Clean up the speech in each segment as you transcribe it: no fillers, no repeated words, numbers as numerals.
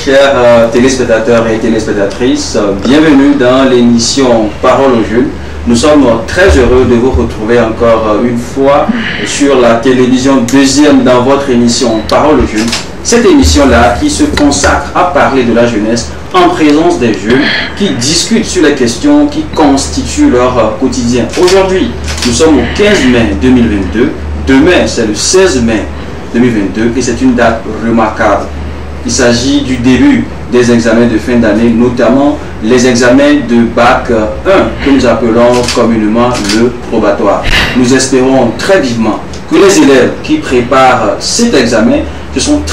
Chers téléspectateurs et téléspectatrices, bienvenue dans l'émission Parole aux jeunes. Nous sommes très heureux de vous retrouver encore une fois sur la télévision, deuxième dans votre émission Parole aux jeunes. Cette émission-là qui se consacre à parler de la jeunesse en présence des jeunes qui discutent sur les questions qui constituent leur quotidien. Aujourd'hui, nous sommes au 15 mai 2022. Demain, c'est le 16 mai 2022 et c'est une date remarquable. Il s'agit du début des examens de fin d'année, notamment les examens de bac 1 que nous appelons communément le probatoire. Nous espérons très vivement que les élèves qui préparent cet examen sont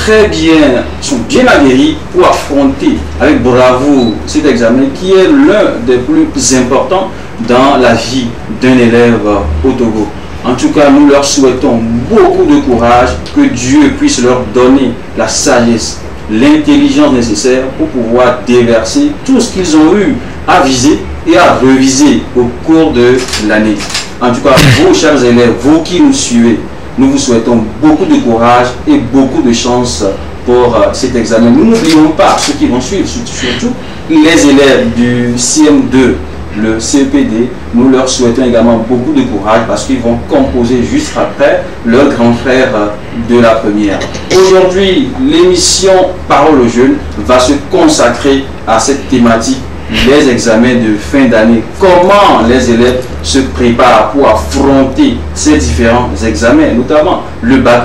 bien aguerris pour affronter avec bravoure cet examen qui est l'un des plus importants dans la vie d'un élève au Togo. En tout cas, nous leur souhaitons beaucoup de courage, que Dieu puisse leur donner la sagesse, l'intelligence nécessaire pour pouvoir déverser tout ce qu'ils ont eu à viser et à reviser au cours de l'année. En tout cas, vous, chers élèves, vous qui nous suivez, nous vous souhaitons beaucoup de courage et beaucoup de chance pour cet examen. Nous n'oublions pas ceux qui vont suivre, surtout les élèves du CM2, le CEPD. Nous leur souhaitons également beaucoup de courage parce qu'ils vont composer juste après leur grand frère de la première. Aujourd'hui, l'émission Parole aux jeunes va se consacrer à cette thématique, les examens de fin d'année. Comment les élèves se préparent pour affronter ces différents examens, notamment le bac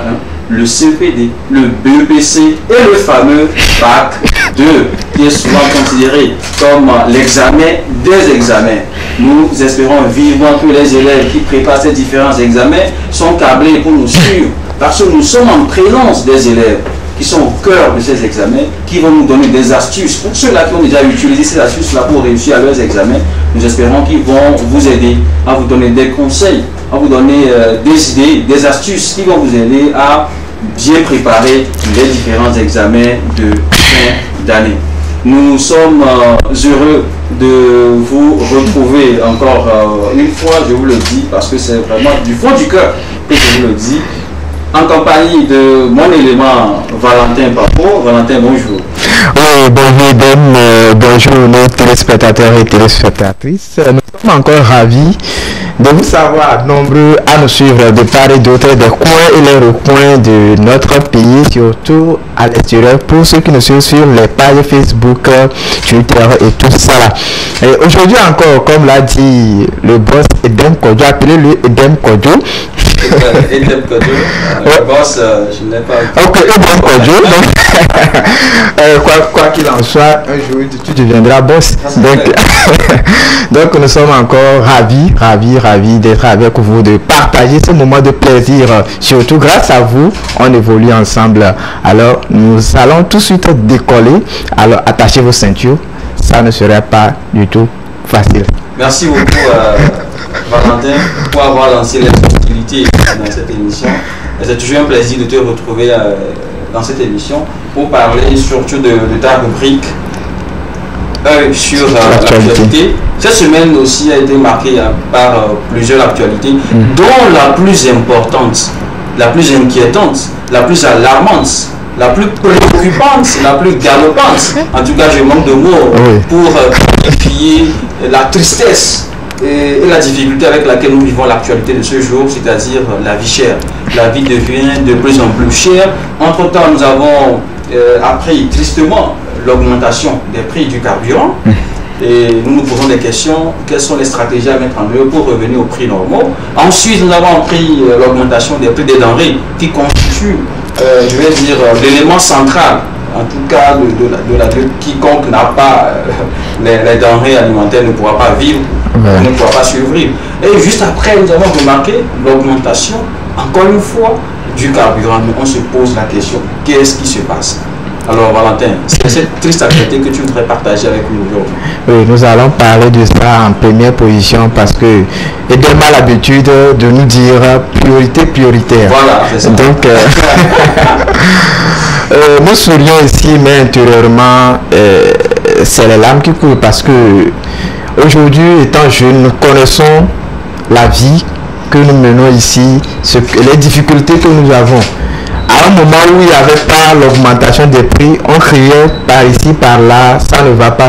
1, le CEPD, le BEPC et le fameux bac 2, qui est souvent considéré comme l'examen des examens. Nous espérons vivement que les élèves qui préparent ces différents examens sont câblés pour nous suivre, parce que nous sommes en présence des élèves qui sont au cœur de ces examens, qui vont nous donner des astuces. Pour ceux-là qui ont déjà utilisé ces astuces-là pour réussir à leurs examens, nous espérons qu'ils vont vous aider à vous donner des conseils, à vous donner des idées, des astuces qui vont vous aider à bien préparer les différents examens de fin d'année. Nous sommes heureux de vous retrouver encore une fois, je vous le dis, parce que c'est vraiment du fond du cœur que je vous le dis, en compagnie de mon élément Valentin Papo. Valentin, bonjour. Oui, bonjour Ben, bonjour nos téléspectateurs et téléspectatrices. Nous sommes encore ravis de vous savoir nombreux à nous suivre de part et d'autre des coins et les recoins de notre pays, surtout à l'extérieur, pour ceux qui nous suivent sur les pages Facebook, Twitter et tout ça là. Et aujourd'hui encore, comme l'a dit le boss Edem Kodjo, appelez-le Edem Kodjo. Edem Kodjo, le boss, je ne l'ai pas. Ok, Edem Kodjo. Quoi qu'il en soit, un jour tu deviendras boss. Donc nous sommes encore ravis d'être avec vous, de partager ce moment de plaisir. Surtout grâce à vous, on évolue ensemble. Alors nous allons tout de suite décoller. Alors attachez vos ceintures, ça ne serait pas du tout facile. Merci beaucoup Valentin pour avoir lancé les hostilités dans cette émission. C'est toujours un plaisir de te retrouver dans cette émission pour parler surtout de ta rubrique sur l'actualité. Cette semaine aussi a été marquée par plusieurs actualités, dont la plus importante, la plus inquiétante, la plus alarmante, la plus préoccupante, la plus galopante. En tout cas, je manque de mots pour qualifier la tristesse et la difficulté avec laquelle nous vivons l'actualité de ce jour, c'est-à-dire la vie chère. La vie devient de plus en plus chère. Entre-temps, nous avons appris tristement l'augmentation des prix du carburant. Et nous nous posons des questions, quelles sont les stratégies à mettre en œuvre pour revenir aux prix normaux. Ensuite, nous avons appris l'augmentation des prix des denrées qui constitue, je vais dire, l'élément central, en tout cas, de quiconque n'a pas les denrées alimentaires ne pourra pas vivre, ne pourra pas survivre. Et juste après, nous avons remarqué l'augmentation, encore une fois, du carburant. Mais on se pose la question, qu'est-ce qui se passe? Alors Valentin, c'est cette triste actualité que tu voudrais partager avec nous aujourd'hui. Oui, nous allons parler de ça en première position parce que Edem a l'habitude de nous dire priorité prioritaire. Voilà, c'est ça. Donc, nous sourions ici, mais intérieurement, c'est les larmes qui coulent parce que aujourd'hui, étant jeunes, nous connaissons la vie que nous menons ici, les difficultés que nous avons. à un moment où il n'y avait pas l'augmentation des prix, on criait par ici, par là, ça ne va pas,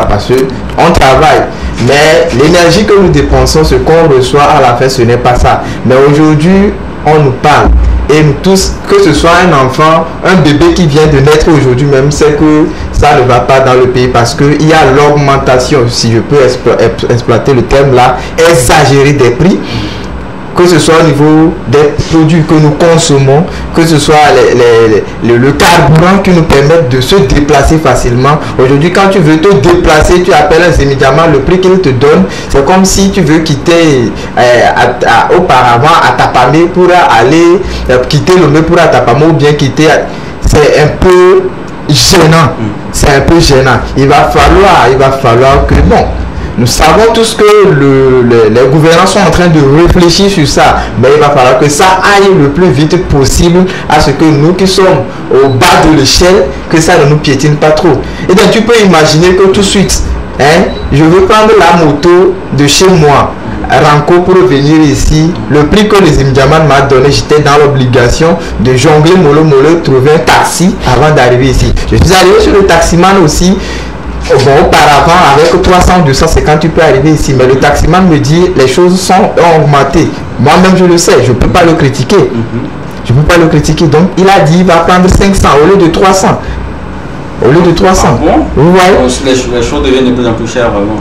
parce qu'on travaille. Mais l'énergie que nous dépensons, ce qu'on reçoit à la fin, ce n'est pas ça. Mais aujourd'hui, on nous parle. Et nous tous, que ce soit un enfant, un bébé qui vient de naître aujourd'hui même, c'est que ça ne va pas dans le pays parce qu'il y a l'augmentation, si je peux exploiter le terme là, exagérée des prix. Que ce soit au niveau des produits que nous consommons, que ce soit le carburant qui nous permet de se déplacer facilement. Aujourd'hui, quand tu veux te déplacer, tu appelles immédiatement le prix qu'il te donne. C'est comme si tu veux quitter auparavant Atapamé pour aller quitter Lomé pour Atapamé ou bien quitter. C'est un peu gênant. C'est un peu gênant. Il va falloir que non. Nous savons tous que les gouvernants sont en train de réfléchir sur ça, mais il va falloir que ça aille le plus vite possible à ce que nous qui sommes au bas de l'échelle, que ça ne nous piétine pas trop. Et donc tu peux imaginer que tout de suite, je veux prendre la moto de chez moi, Ranco, pour venir ici. Le prix que les Imdiaman m'a donné, j'étais dans l'obligation de jongler mollo, trouver un taxi avant d'arriver ici. Je suis arrivé sur le taximan aussi. Bon, auparavant, avec 300 ou 250, tu peux arriver ici. Mais le taximan me dit, les choses ont augmenté. Moi-même, je le sais, je ne peux pas le critiquer. Je ne peux pas le critiquer. Donc, il a dit, il va prendre 500 au lieu de 300. Au lieu de 300. Ah bon? Vous voyez? Les choses deviennent de plus en plus chères, vraiment.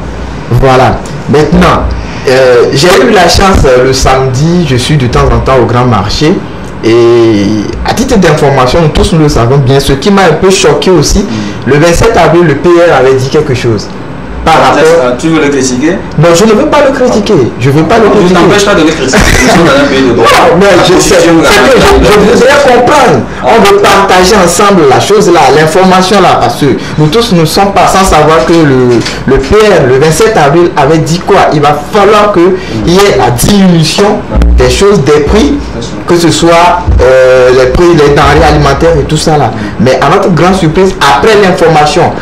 Voilà. Maintenant, j'ai eu la chance le samedi, je suis de temps en temps au grand marché. Et à titre d'information, nous tous nous le savons bien. Ce qui m'a un peu choqué aussi, le 27 avril, le PR avait dit quelque chose. Par rapport... Tu veux le critiquer? Non, je ne veux pas le critiquer. Je ne veux pas le critiquer. Je n'empêche pas de le critiquer. Nous sommes dans un pays de droit. Non, mais je sais. Je voudrais comprendre. On veut partager ensemble la chose là, l'information là, parce que nous tous ne sommes pas sans savoir que le PR, le 27 avril, avait dit quoi? Il va falloir qu'il y ait la diminution des choses, des prix, que ce soit les prix, les denrées alimentaires et tout ça là. Mais à notre grande surprise, après l'information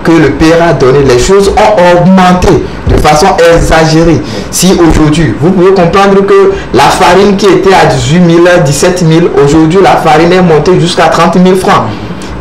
que le PR a donné, les choses ont augmenté de façon exagérée. Si aujourd'hui, vous pouvez comprendre que la farine qui était à 18 000, 17 000, aujourd'hui la farine est montée jusqu'à 30 000 francs.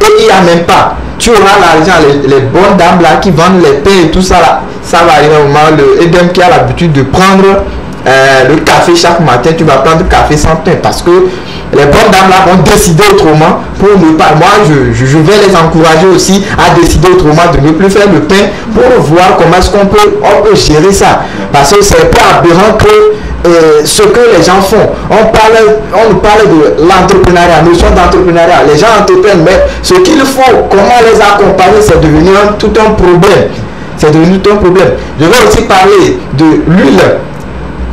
Et il n'y a même pas. Tu auras l'argent, les bonnes dames là qui vendent les pains et tout ça là, ça va arriver au moment, le Edem qui a l'habitude de prendre le café chaque matin, tu vas prendre café sans pain parce que les bonnes dames là vont décider autrement pour ne pas. Moi, je vais les encourager aussi à décider autrement, de ne plus faire le pain pour voir comment est-ce qu'on peut gérer ça. Parce que c'est pas aberrant que ce que les gens font. On nous parle de l'entrepreneuriat, notion d'entrepreneuriat. Les gens entreprennent, mais ce qu'il faut, comment les accompagner, c'est devenu tout un problème. C'est devenu tout un problème. Je vais aussi parler de l'huile.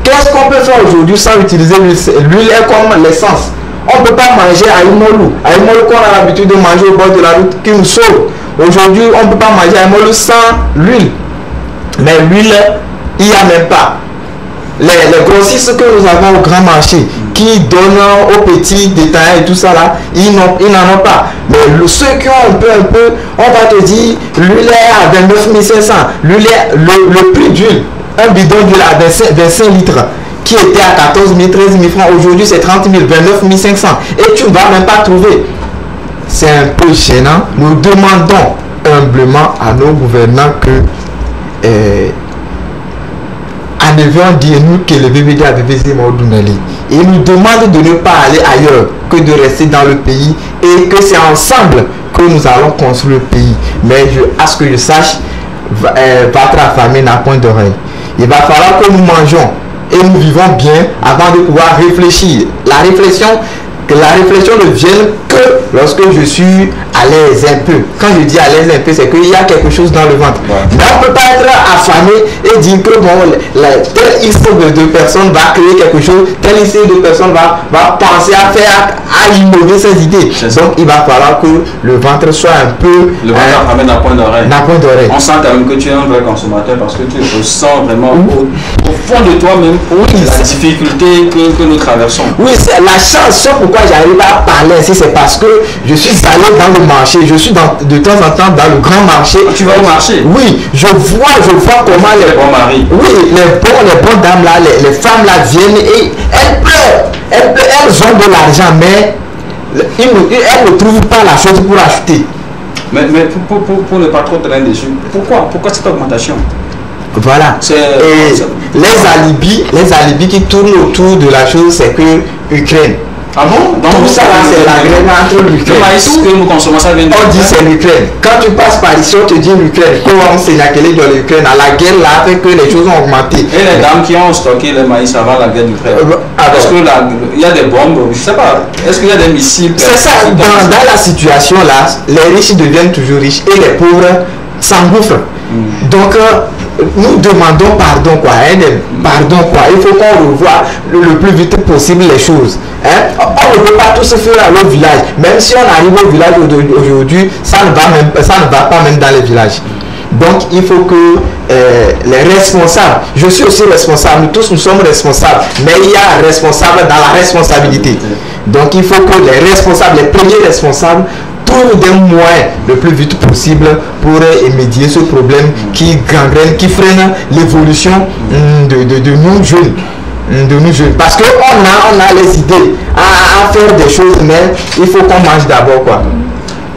Qu'est-ce qu'on peut faire aujourd'hui sans utiliser l'huile? L'huile est comme l'essence. On ne peut pas manger à Imolou. À Imolou qu'on a l'habitude de manger au bord de la route qui nous sauve. Aujourd'hui, on ne peut pas manger à Imolou sans l'huile. Mais l'huile, il n'y a même pas. Les grossistes que nous avons au grand marché qui donnent aux petits détaillants et tout ça là, ils n'en ont pas. Mais ceux qui ont un peu, on va te dire, l'huile est à 29 500. L'huile, le prix d'huile, un bidon d'huile à 25 litres qui était à 14 000, 13 000 francs, aujourd'hui c'est 30 000, 29 500. Et tu ne vas même pas trouver. C'est un peu gênant. Nous demandons humblement à nos gouvernants que en dit nous que le BBD a BBC Maudunali. Il nous demande de ne pas aller ailleurs que de rester dans le pays et que c'est ensemble que nous allons construire le pays. Mais à ce que je sache, votre famille n'a point d'oreille. Il va falloir que nous mangeons et nous vivons bien avant de pouvoir réfléchir. La réflexion ne vient que lorsque je suis à l'aise un peu. Quand je dis à l'aise un peu, c'est qu'il y a quelque chose dans le ventre. Ouais. Mais on ne peut pas être affamé et dire que bon, tel X de personnes va créer quelque chose, tel X de personnes va penser à innover ses idées. Donc il va falloir que le ventre soit un peu... Le ventre affamé n'a point d'oreille. N'a point d'oreille. On sent quand même que tu es un vrai consommateur parce que tu ressens vraiment au fond de toi-même la difficulté que nous traversons. Oui, c'est la chance. C'est pourquoi j'arrive à parler ainsi, c'est parce que je suis allé dans le marché, je suis de temps en temps dans le grand marché. Tu vas au marché? Oui, je vois comment les bons maris. Oui, les bonnes dames là, les femmes là viennent et elles pleurent. Elles ont de l'argent, mais elle ne trouve pas la chose pour acheter. Mais pour ne pas trop traîner dessus, pourquoi cette augmentation? Voilà. Et les alibis qui tournent autour de la chose, c'est que Ukraine. Ah bon? Donc tout ça là, c'est la guerre entre l'Ukraine. Le maïs que nous consommons, ça vient de on dit c'est l'Ukraine. Quand tu passes par ici, on te dit l'Ukraine. Comment c'est laquelle dans l'Ukraine? À la guerre là, fait que les choses ont augmenté. Et les dames qui ont stocké le maïs avant la guerre d'Ukraine. Parce que il y a des bombes, je sais pas. Est-ce qu'il y a des missiles? C'est ça. Dans la situation là, les riches deviennent toujours riches et les pauvres s'engouffrent. Donc nous demandons pardon quoi, pardon quoi. Il faut qu'on revoie le plus vite possible les choses. On ne peut pas tous se faire à l'autre village. Même si on arrive au village aujourd'hui, ça ne va pas même dans les villages. Donc il faut que les responsables, je suis aussi responsable, nous tous nous sommes responsables, mais il y a un responsable dans la responsabilité. Donc il faut que les responsables, les premiers responsables, trouvent des moyens le plus vite possible pour émédier ce problème qui gangrène, qui freine l'évolution de nous jeunes. Parce qu'on a les idées à faire des choses, mais il faut qu'on mange d'abord quoi.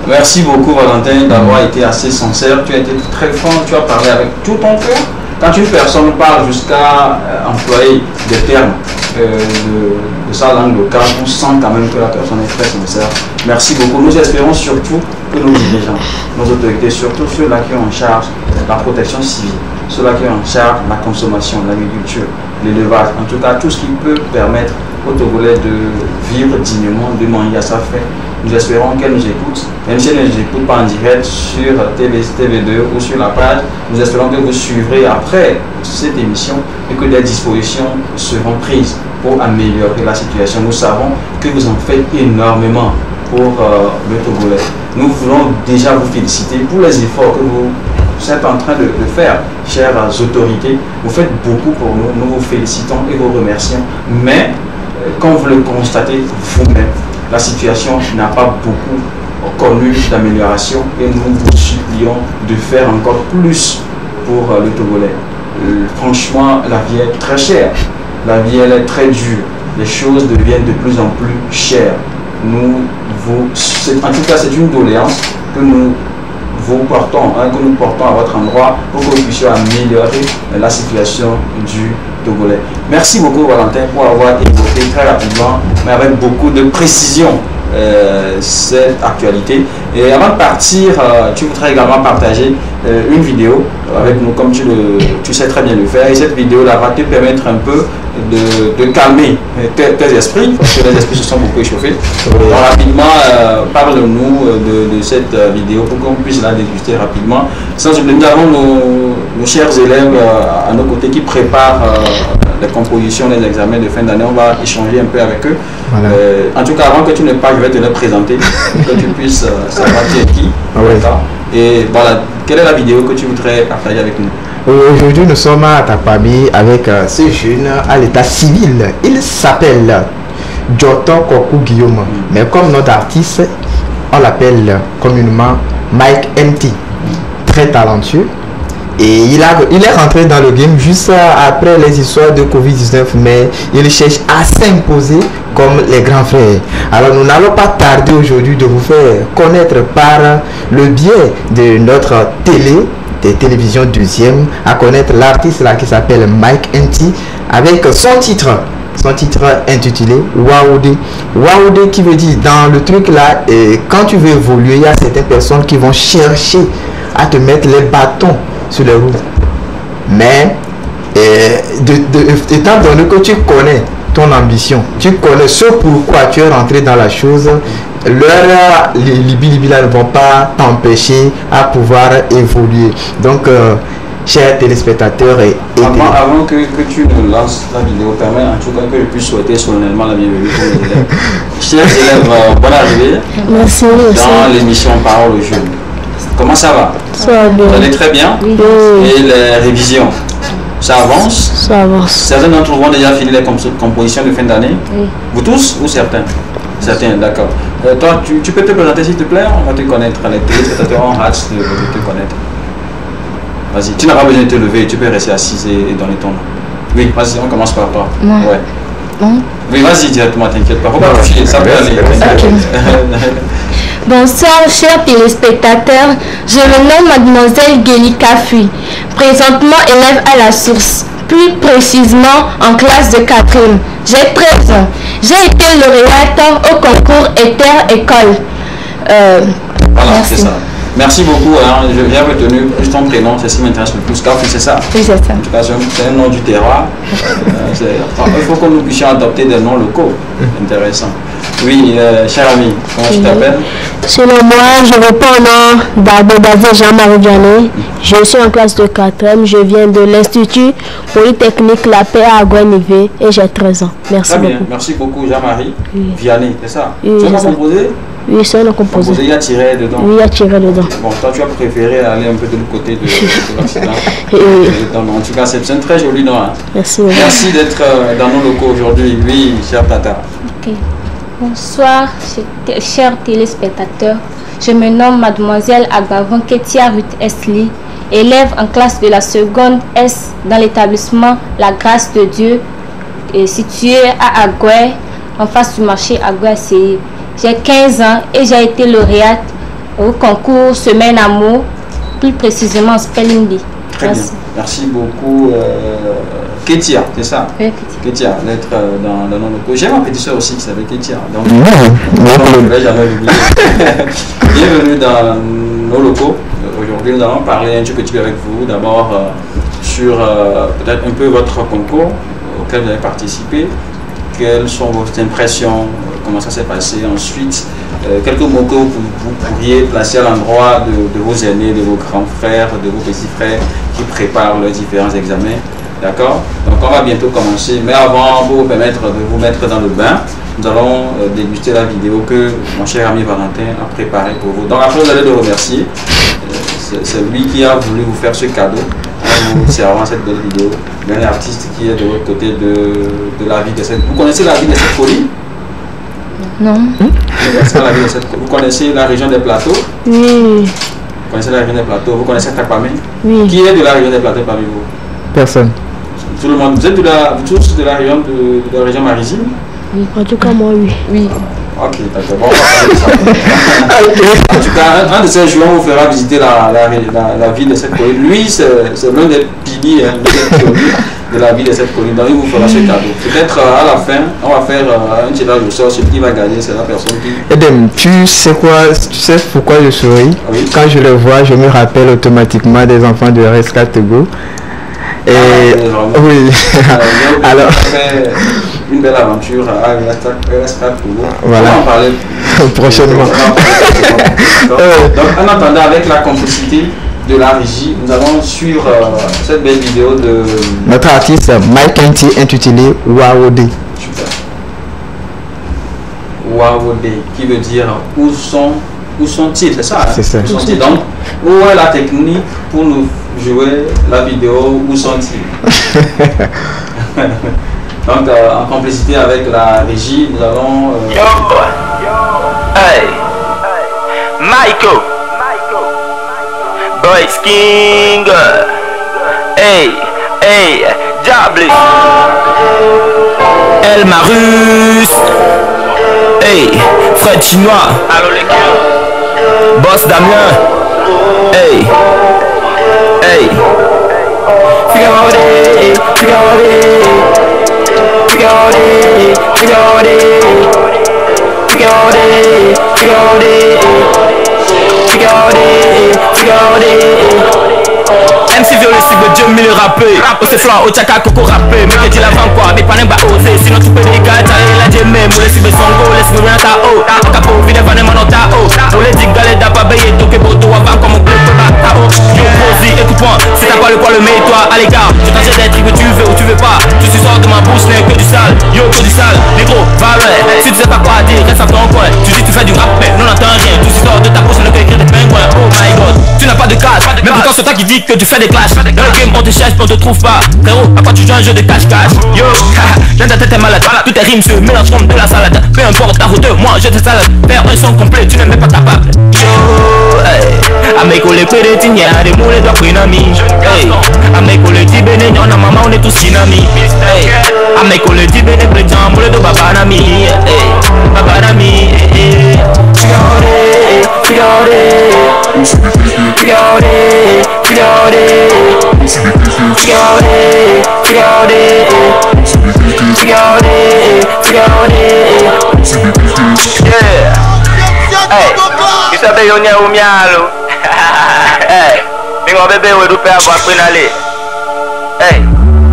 Merci beaucoup Valentin d'avoir été assez sincère, tu as été très franc, tu as parlé avec tout ton cœur. Quand une personne parle jusqu'à employer des termes de sa langue locale, on sent quand même que la personne est très sincère. Merci beaucoup. Nous espérons surtout que nos dirigeants, nos autorités, surtout ceux-là qui ont en charge la protection civile, ceux-là qui ont en charge la consommation, l'agriculture, l'élevage, en tout cas tout ce qui peut permettre aux Togolais de vivre dignement, de manger à sa faim. Nous espérons qu'elle nous écoute. Même si elle ne nous écoute pas en direct sur TV2 ou sur la page, nous espérons que vous suivrez après cette émission et que des dispositions seront prises pour améliorer la situation. Nous savons que vous en faites énormément pour le Togolais. Nous voulons déjà vous féliciter pour les efforts que vous êtes en train de faire, chères autorités. Vous faites beaucoup pour nous. Nous vous félicitons et vous remercions. Mais, comme vous le constatez vous-même, la situation n'a pas beaucoup connu d'amélioration et nous vous supplions de faire encore plus pour le Togolais. Franchement, la vie est très chère. La vie, elle est très dure. Les choses deviennent de plus en plus chères. En tout cas, c'est une doléance que nous portons à votre endroit pour que vous puissiez améliorer la situation du Togolais. Merci beaucoup Valentin pour avoir évoqué très rapidement, mais avec beaucoup de précision, cette actualité. Et avant de partir, tu voudrais également partager une vidéo avec nous, comme tu sais très bien le faire. Et cette vidéo-là va te permettre un peu de calmer tes esprits, parce que les esprits se sont beaucoup échauffés. Donc rapidement, parle-nous de cette vidéo pour qu'on puisse la déguster rapidement. Sans oublier, nous avons nos chers élèves à nos côtés qui préparent les compositions, les examens de fin d'année. On va échanger un peu avec eux. Voilà. En tout cas, avant que tu ne parles, je vais te les présenter pour que tu puisses savoir qui est qui. Ah oui. Et voilà, quelle est la vidéo que tu voudrais partager avec nous? Aujourd'hui, nous sommes à Takpabi avec ce jeune à l'état civil. Il s'appelle Joton Kokou Guillaume. Mais comme notre artiste, on l'appelle communément Mike MT. Très talentueux. Et il est rentré dans le game juste après les histoires de Covid-19, mais il cherche à s'imposer comme les grands frères. Alors nous n'allons pas tarder aujourd'hui de vous faire connaître par le biais de notre des télévisions deuxième, à connaître l'artiste là qui s'appelle Mike MT avec son titre intitulé Waoudé. Waoudé qui veut dire dans le truc là, et quand tu veux évoluer, il y a certaines personnes qui vont chercher à te mettre les bâtons sur les roues. Mais étant donné que tu connais ton ambition, tu connais ce pourquoi tu es rentré dans la chose, leurs libi là ne vont pas t'empêcher à pouvoir évoluer. Donc chers téléspectateurs avant que tu ne lances la vidéo, permets en tout cas que je puisse souhaiter solennellement la bienvenue pour les élèves. Chers élèves, bonne arrivée. Merci. Dans l'émission Parole aux jeunes. Comment ça va? Ça va bien. Vous allez très bien? Oui. Et les révisions, ça avance? Ça avance. Certains d'entre vous ont déjà fini les compositions de fin d'année? Oui. Vous tous ou certains? Certains, d'accord. Toi, tu peux te présenter s'il te plaît? On va te connaître. Les téléspectateurs ont hâte de te connaître. Vas-y, tu n'as pas besoin de te lever, tu peux rester assise et donner ton nom. Oui, vas-y, on commence par toi. Ouais. Oui, vas-y directement, t'inquiète pas. Faut pas toucher, ça peut aller. Bonsoir, chers téléspectateurs. Je me nomme Mademoiselle Gélie Kafui, présentement élève à la source, plus précisément en classe de 4e. J'ai 13 ans. J'ai été lauréate au concours École. Voilà, Merci. c'est ça. Merci beaucoup. Hein. Je viens retenu plus ton prénom, c'est ce qui m'intéresse le plus. Kafui, c'est ça? Oui, c'est ça. En tout cas, c'est un nom du terroir. Il faut que nous puissions adopter des noms locaux. Intéressant. Oui, cher ami, comment tu t'appelles? Selon moi, je réponds au nom d'Abedazé Jean-Marie Vianney. Je suis en classe de 4e. Je viens de l'Institut Polytechnique La Paix à Guanivé et j'ai 13 ans. Merci Très bien, beaucoup. merci beaucoup Jean-Marie Vianney, c'est ça? Oui, Tu as c'est ça. composé? Oui, c'est un composé. Il y a tiré dedans. Oui, il y a tiré dedans. Bon, toi tu as préféré aller un peu de l'autre côté de l'Occident. Oui. En tout cas, c'est un très joli nom. Hein. Merci. Merci d'être dans nos locaux aujourd'hui. Oui, cher Tata. Ok. Bonsoir, chers téléspectateurs. Je me nomme Mademoiselle Agbavon Ketia Ruth Esli, élève en classe de la seconde S dans l'établissement La Grâce de Dieu, situé à Agoué, en face du marché Agoué-Asseyé. J'ai 15 ans et j'ai été lauréate au concours Semaine Amour, plus précisément en Spelling Bee. Très bien. Merci beaucoup. Ketia, c'est ça? Oui, Ketia, d'être dans nos locaux. J'ai ma petite soeur aussi qui s'appelle Ketia. Donc, Non, je ne vais jamais l'oublier. Bienvenue dans nos locaux. Aujourd'hui, nous allons parler un petit peu avec vous. D'abord, sur peut-être un peu votre concours auquel vous avez participé. Quelles sont vos impressions? Comment ça s'est passé? Ensuite, quelques mots que vous pourriez placer à l'endroit de vos aînés, de vos grands frères, de vos petits frères qui préparent leurs différents examens. D'accord? Donc on va bientôt commencer. Mais avant, pour vous permettre de vous mettre dans le bain, nous allons déguster la vidéo que mon cher ami Valentin a préparée pour vous. Donc après, vous allez le remercier. C'est lui qui a voulu vous faire ce cadeau en vous servant cette belle vidéo. Un artiste qui est de l'autre côté de la ville de cette... Vous connaissez la ville de cette folie? Non. Vous connaissez la région des plateaux? Oui. Vous connaissez la région des plateaux? Vous connaissez Takpamé? Oui. Qui est de la région des plateaux parmi vous? personne. Tout le monde. Vous êtes tous de la région maritime? Oui, en tout cas, moi, oui. Oui. Ok, d'accord. Bon, on va parler de ça. En tout cas, un de ces jours, on vous fera visiter la ville de cette colline. Lui, c'est l'un des piliers, de la ville de cette colline. Donc, il vous fera ce cadeau. Peut-être à la fin, on va faire un tirage au sort. Celui qui va gagner, c'est la personne qui... Edem, tu sais pourquoi je souris? Oui. Quand je le vois, je me rappelle automatiquement des enfants de RS4 Togo. Et oui, alors une belle aventure à RS4 Togo. Voilà. On va en parler prochainement. Donc en attendant, avec la complicité de la régie, nous allons suivre cette belle vidéo de notre artiste Mike Kenti intitulé Wawode. Super. Wawode, qui veut dire où sont-ils, c'est ça? Hein? C'est ça. Où sont-ils? Donc, où est la technique pour nous jouer la vidéo où sont-ils? Donc, en complicité avec la régie, nous allons... Yo! Hey! Michael! Boys King! Hey! Hey! Diable! El Marus! Hey! Fred Chinois! Allô les gars! Boss Damien! Hey! Hey! Figurez! MC violiste de Dieu mille rappé. Au c'est flan, au tchaka coco rappé. Mais que tu l'avant quoi, mais pas n'importe quoi oser. Sinon tu peux dégager, t'as la djemé. Moulé si son go, laisse-moi rien ta haut. Capo, vide vané manon ta haut. Moulé dit galé d'apa baye, toqué pour toi avant comme un bleu ta haut. Yo posi, écoute-moi, si t'as pas le poil, mets-toi à l'écart. Je t'achète des trucs que tu veux ou tu veux pas. Tu suis sort de ma bouche, n'est que du sale. Yo, que du sale, négro, va loin. Si tu sais pas quoi dire, reste à ton coin. Tu dis tu fais du rap, mais non n'entends rien. Tu suis sort de ta bouche, n'est que écrire des pingouins. Oh my god, tu n'as pas de cash. Mais pourtant c'est toi qui dis que tu fais des clashs. Dans le game on te cherche mais on te trouve pas. Frérot, à quoi tu joues un jeu de cache-cache? Yo, viens ta tête est malade. Toutes tes rimes se mélangent comme de la salade. Peu importe ta route, moi je te salade. Faire un son complet, tu n'es même pas capable. Yo, hey. Ameko le pérétinière, des moulets d'offrir une amie. Hey, Ameko le tibéné, y'en a maman, on est tout tsunami. Hey, I make all the deep in the bridge, I'm all the babanami. Hey, babanami. Hey, isso é bem o mialo. Hey, vem o bebê o do pé a penale. Hey,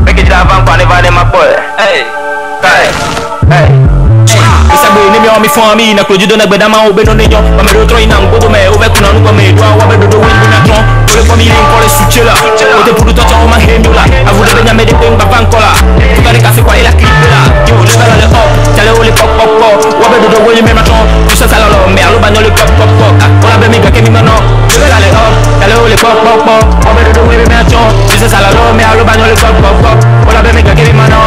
vem que já vão quando vai de uma coisa. Hey, hey. Isabe ni mi omi fun mi na kloju do na gbeda ma o be no neyan ma me do tro ina ngodo me o be kuna nu ko me do wa be do wi na tron o le family ko le suchela o te pudu to to ma hendula avu de nya me de pe ngba fankola tu ka de ka se kwa ila clipela yo le bala le up tele o le pop pop pop wa be do wi me na tron tu sa sala lo me alo ba no le pop pop pop o la be mi ga ke mi ma no le bala le up tele o le pop pop pop wa be do wi me na tron tu sa sala lo me alo ba no le pop pop pop o la be mi ga ke mi ma no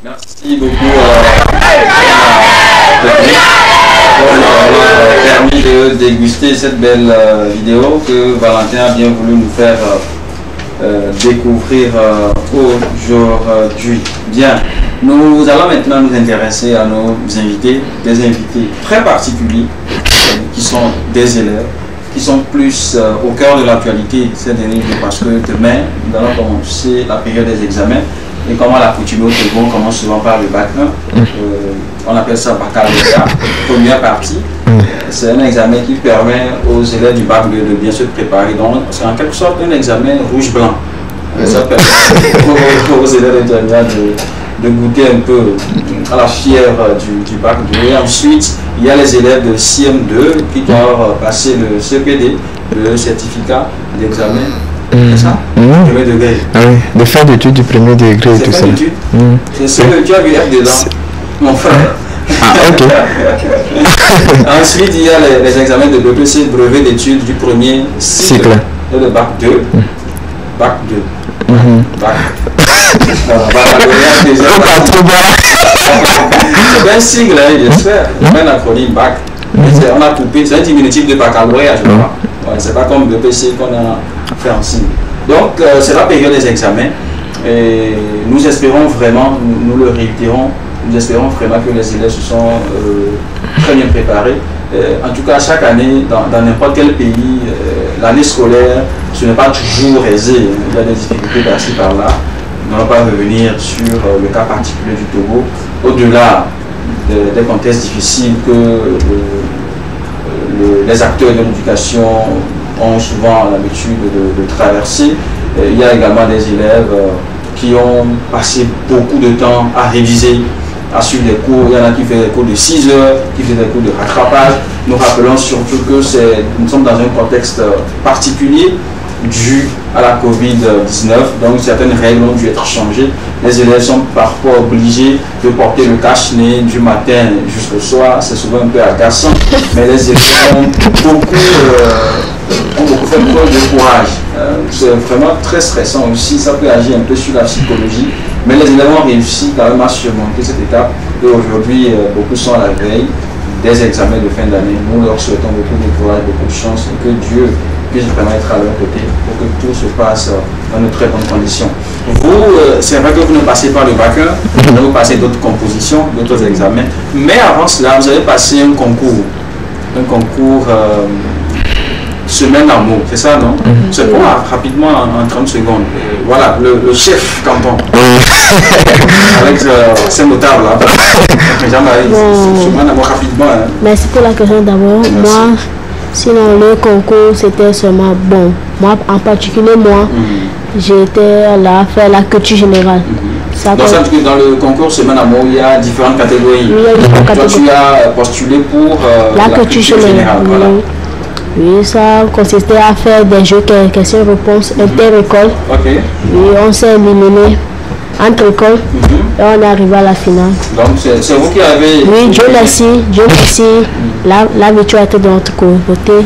Merci beaucoup permis de déguster cette belle vidéo que Valentin a bien voulu nous faire découvrir aujourd'hui. Bien, nous allons maintenant nous intéresser à nos invités, des invités très particuliers qui sont des élèves, qui sont plus au cœur de l'actualité ces derniers jours parce que demain, nous allons commencer la période des examens. Et comment l'accoutumée au Togo, on commence souvent par le bac 1, on appelle ça baccalauréat, première partie. C'est un examen qui permet aux élèves du bac de bien se préparer. Donc c'est en quelque sorte un examen rouge-blanc. Ça permet aux élèves de goûter un peu à la fière du bac 2. Et ensuite, il y a les élèves de CM2 qui doivent passer le CPD, le certificat d'examen. C'est ça? Premier degré. Ah oui, des fins d'études du premier degré et tout ça. C'est ce que tu as vu être dedans, mon frère. Ah, ok. Ensuite, il y a les examens de BPC, brevet d'études du premier cycle. Et le bac 2. Bac 2. Bac. C'est un sigle, j'espère. C'est un acronyme bac. On a coupé, c'est un diminutif de baccalauréat, je crois. C'est pas comme BPC qu'on a fait en signe. Donc, c'est la période des examens. Et nous espérons vraiment, nous le réitérons, nous espérons vraiment que les élèves se sont très bien préparés. En tout cas, chaque année, dans n'importe quel pays, l'année scolaire, ce n'est pas toujours aisé. Il y a des difficultés par-ci par-là. Nous n'allons pas revenir sur le cas particulier du Togo. Au-delà des contextes difficiles que les acteurs de l'éducation ont souvent l'habitude de traverser, il y a également des élèves qui ont passé beaucoup de temps à réviser, à suivre des cours. Il y en a qui font des cours de 6 heures, qui font des cours de rattrapage. Nous rappelons surtout que nous sommes dans un contexte particulier dû à la Covid-19, donc certaines règles ont dû être changées. Les élèves sont parfois obligés de porter le cache-nez du matin jusqu'au soir, c'est souvent un peu agaçant, mais les élèves ont beaucoup fait preuve de courage. C'est vraiment très stressant aussi, ça peut agir un peu sur la psychologie, mais les élèves ont réussi quand même à surmonter cette étape et aujourd'hui beaucoup sont à la veille des examens de fin d'année. Nous leur souhaitons beaucoup de courage, beaucoup de chance et que Dieu puisse vraiment être à leur côté pour que tout se passe dans de très bonnes conditions. Vous, c'est vrai que vous ne passez pas le bac 1, vous passez d'autres compositions, d'autres examens, mais avant cela, vous avez passé un concours semaine en mots, c'est ça, non? C'est quoi, rapidement, en 30 secondes? Voilà, le chef canton, avec ces motards là. Jean-Marie, semaine en mots rapidement. Hein. Merci pour la question d'abord. Moi, sinon le concours c'était seulement bon. Moi en particulier, j'étais là à faire la culture générale. Donc ça veut dire que dans le concours semaine à mots, il y a différentes catégories. Oui, il y a différentes catégories. Toi tu as postulé pour la culture générale. Voilà. Oui, ça consistait à faire des jeux questions-réponses inter-école. Ok. Oui, on s'est éliminé entre écoles et on est arrivé à la finale. Donc c'est vous qui avez... Oui, Dieu merci, la victoire était de notre côté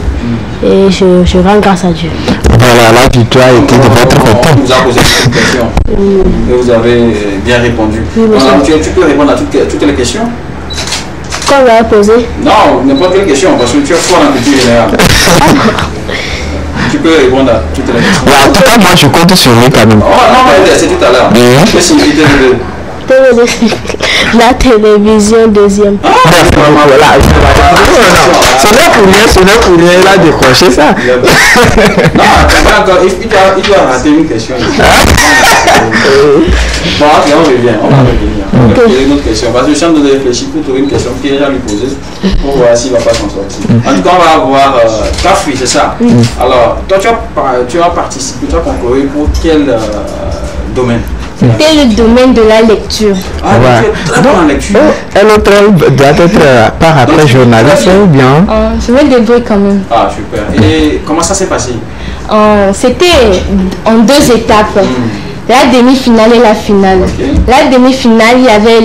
et je rends grâce à Dieu. Voilà, la victoire était de votre côté. On vous a posé une question et vous avez bien répondu. Oui, tu peux répondre à toutes les questions? Quand vous avez posé? Non, n'importe quelle question, parce que tu es fort en culture générale. Tu peux répondre à toutes les questions. En tout cas, moi je compte sur lui quand même. Oh, non, c'est tout à l'heure. Qu'est-ce que signifie La télévision deuxième. Voilà. Ce n'est pour rien, il a décroché ça. Non, encore, il doit rater une question. Bon, ok, on revient, on va revenir. On va poser une autre question. Parce que je suis en train de réfléchir pour trouver une question qu'il a lui poser pour voir s'il ne va pas s'en sortir. En tout cas, on va avoir Kafri, c'est ça. Alors, toi, tu as participé, tu as concouru pour quel domaine? C'était le domaine de la lecture. Ah, tu es très bon en lecture. Un autre doit être par après journaliste ou bien? Je me débrouille quand même. Ah, super. Et comment ça s'est passé? C'était en 2 étapes. La demi-finale et la finale. Okay. La demi-finale, il y avait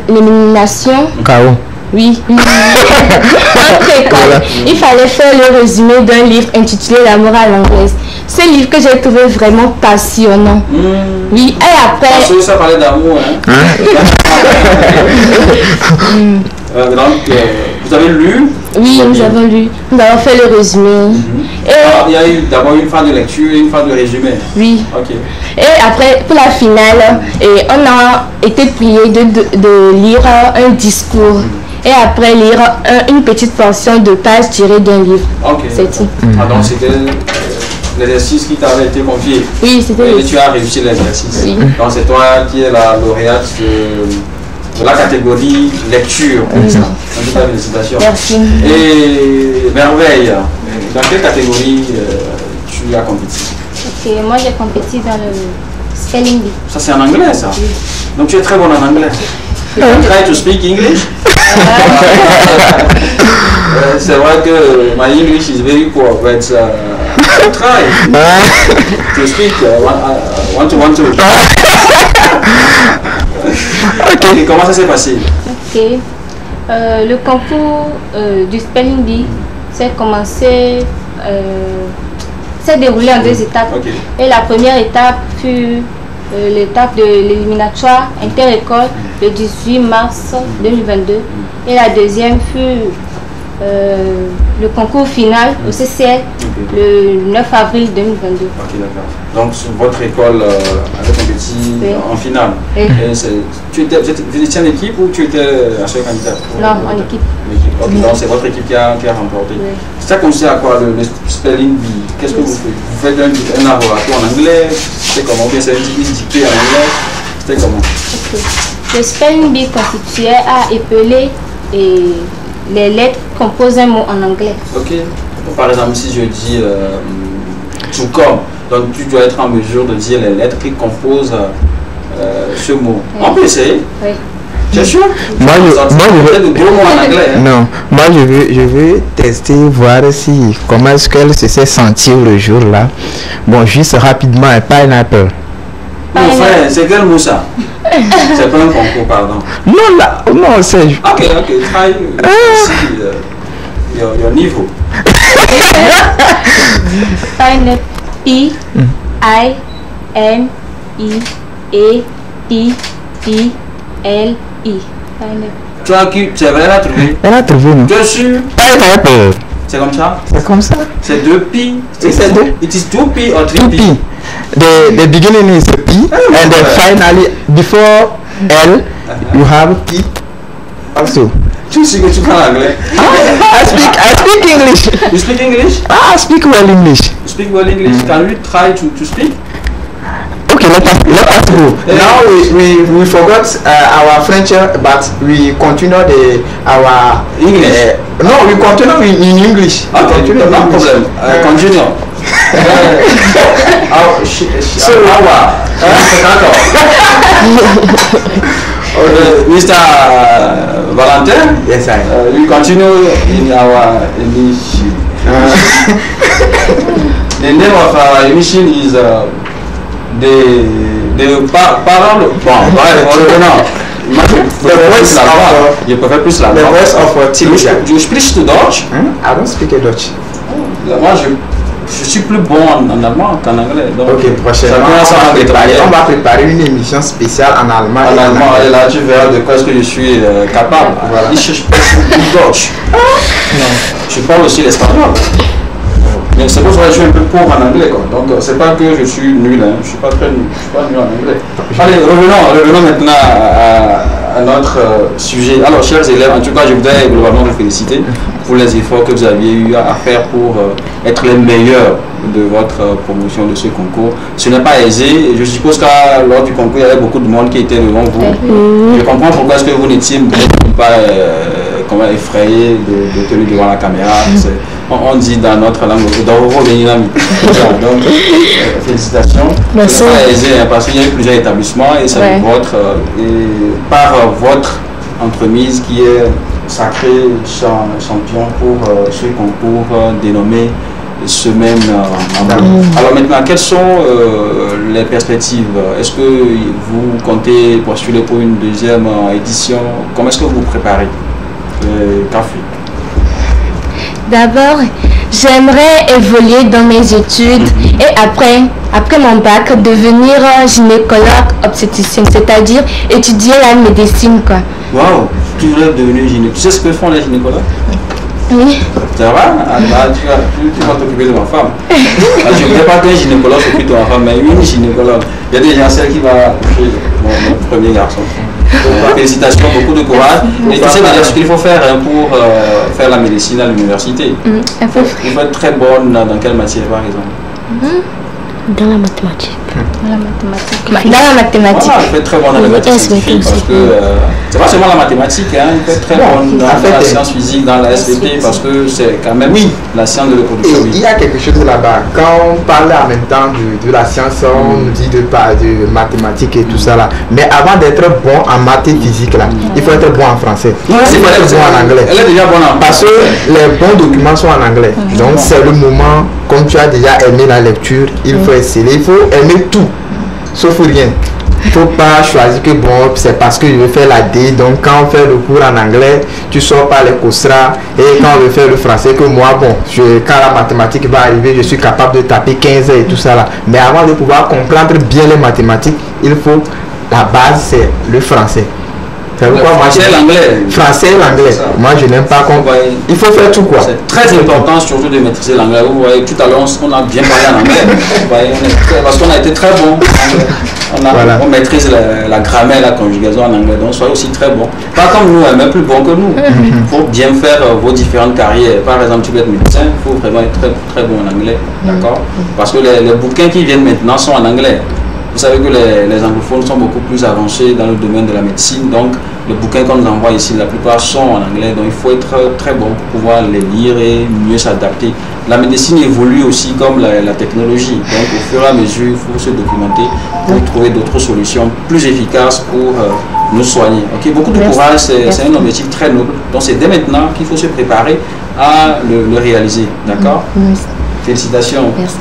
l'élimination. K.O. Oui. Entre écoles, il fallait faire le résumé d'un livre intitulé La morale anglaise. Ce livre que j'ai trouvé vraiment passionnant. Oui, et après... Parce que ça parlait d'amour, hein? Donc, vous avez lu? Oui, nous avons lu. Nous avons fait le résumé. Et il y a eu d'abord une phase de lecture et une phase de résumé. Oui. Ok. Et après, pour la finale, on a été prié de lire un discours. Et après, lire une petite portion de pages tirées d'un livre. Ok. C'est tout. Ah, donc c'était l'exercice qui t'avait été confié. Oui, c'était. Et tu as réussi l'exercice. Oui. Donc c'est toi qui es la lauréate de la catégorie lecture. En tout cas, félicitations. Merci. Et Merveille, dans quelle catégorie tu as compéti? Ok, moi j'ai compéti dans le spelling bee. Ça c'est en anglais ça? Oui. Donc tu es très bonne en anglais. You try to speak English? C'est vrai que my English is very poor, but try to speak one to. Okay, comment ça s'est passé? Ok. Le concours du spelling bee s'est déroulé en 2 étapes. Okay. Et la première étape fut l'étape de l'éliminatoire inter-école le 18 mars 2022. Et la deuxième fut le concours final au CCL le 9 avril 2022. Ok, d'accord. Donc votre école avait compétit en finale. Oui. Tu étais en équipe ou tu étais la seule candidate? Non, en équipe. Okay, donc c'est votre équipe qui a remporté. Oui. Ça consiste à quoi le spelling bee? Qu'est-ce que vous faites? Vous faites un laboratoire en anglais? C'est comment? Bien c'est une dictée en anglais? C'était comment? Okay. Le spelling bee constituait à épeler les lettres composent un mot en anglais. Ok. Donc, par exemple, si je dis tout comme, donc tu dois être en mesure de dire les lettres qui composent ce mot. Oui. On peut essayer. Oui. Tu es sûr? Moi, je veux tester, voir si comment est-ce qu'elle se s'est sentie le jour là. Bon, juste rapidement, un pineapple. Mon frère, c'est quel mot ça? C'est pas un concours, pardon. Non, là, non, c'est... Ok, try your niveau. Pineapple. P-I-N-E-A-P-P-L-I. Tu as qui? C'est vrai, elle a trouvé? Elle a trouvé, non? Tu es sûr? Pineapple. C'est comme ça? C'est comme ça. C'est 2 P. C'est 2. It is 2 P or 3 P? The beginning is a P, and then finally, before L, you have P also. Tu sais que tu parles anglais? I speak English. You speak English? I speak well English. You speak well English? Can you try to speak? Okay, let us go. Now we forgot our French, but we continue our English. No, we continue in English. Okay, no problem. Continue. Mr. Valentin? Yes, I. We continue in our English The name of our emission is the parole. Bon, revenons. Je préfère plus la The voice of Teenager. Du sprichst du Deutsch? I don't speak Dutch. Moi, je suis plus bon en allemand qu'en anglais. Donc, ok, prochainement, on va préparer une émission spéciale en allemand. En allemand, et là, tu verras de quoi est-ce que je suis capable. Voilà. Je suis Deutsch. Je parle aussi l'espagnol. Mais c'est pour ça que je suis un peu pauvre en anglais, quoi. Donc c'est pas que je suis nul, hein. Je suis pas nul en anglais. Allez, revenons maintenant à notre sujet. Alors, chers élèves, en tout cas, je voudrais globalement vous féliciter pour les efforts que vous aviez eu à faire pour être les meilleurs de votre promotion de ce concours. Ce n'est pas aisé. Je suppose que lors du concours, il y avait beaucoup de monde qui était devant vous. Je comprends pourquoi est-ce que vous n'étiez pas effrayé de tenir devant la caméra. On dit dans notre langue, donc félicitations. Ce n'est pas aisé hein, parce qu'il y a eu plusieurs établissements et c'est par votre entremise qui est sacré champion pour ce concours dénommé Semaine en Bleu. Alors maintenant, quelles sont les perspectives? Est-ce que vous comptez postuler pour une deuxième édition? Comment est-ce que vous vous préparez? Café. D'abord, j'aimerais évoluer dans mes études et après mon bac, devenir gynécologue obstétricienne, c'est-à-dire étudier la médecine, quoi. Waouh, tu voulais devenir gynécologue. Tu sais ce que font les gynécologues? Oui. Ça va? Tu vas t'occuper de ma femme. Je ne voudrais pas qu'un gynécologue s'occupe de ma femme, mais une gynécologue. Il y a déjà celle qui va toucher mon premier garçon. Félicitations, beaucoup de courage. Et tu sais déjà ce qu'il faut faire pour faire la médecine à l'université. Il faut être très bonne dans quelle matière par exemple? Dans la mathématique. Dans la mathématique. Voilà, il faut être très bonne dans les mathématiques parce que c'est pas seulement la mathématique, hein, il faut être très bonne dans la science physique, dans la SVT parce que c'est quand même la science de reproduction. Il y a quelque chose là-bas. Quand on parle en même temps de la science, on nous dit de mathématiques et tout ça là. Mais avant d'être bon en maths et physique là, il faut être bon en français. Il faut être bon en anglais. Elle est déjà bonne en parce que les bons documents sont en anglais. Donc c'est le moment, comme tu as déjà aimé la lecture, il faut essayer. Il faut aimer tout, sauf rien. Il ne faut pas choisir que bon, c'est parce que je veux faire la D. Donc quand on fait le cours en anglais, tu sors par les COSRA. Et quand on veut faire le français, que moi, bon, quand la mathématique va arriver, je suis capable de taper 15 et tout ça là. Mais avant de pouvoir comprendre bien les mathématiques, il faut, la base c'est le français. Français et l'anglais. Français et l'anglais. Moi, je n'aime pas qu'on... Il faut faire tout, quoi. C'est très important, surtout de maîtriser l'anglais. Vous voyez, tout à l'heure, on a bien parlé en anglais. Parce qu'on a été très bon. On maîtrise la grammaire, la conjugaison en anglais. Donc, soyez aussi très bon. Pas comme nous, mais plus bon que nous. Il faut bien faire vos différentes carrières. Par exemple, tu veux être médecin, il faut vraiment être très, très bon en anglais. D'accord? Parce que les bouquins qui viennent maintenant sont en anglais. Vous savez que les anglophones sont beaucoup plus avancés dans le domaine de la médecine, donc les bouquins qu'on nous envoie ici, la plupart sont en anglais, donc il faut être très bon pour pouvoir les lire et mieux s'adapter. La médecine évolue aussi comme la technologie, donc au fur et à mesure, il faut se documenter pour trouver d'autres solutions plus efficaces pour nous soigner. Okay? Beaucoup de courage, c'est un objectif très noble, donc c'est dès maintenant qu'il faut se préparer à le réaliser, d'accord? Félicitations. Merci.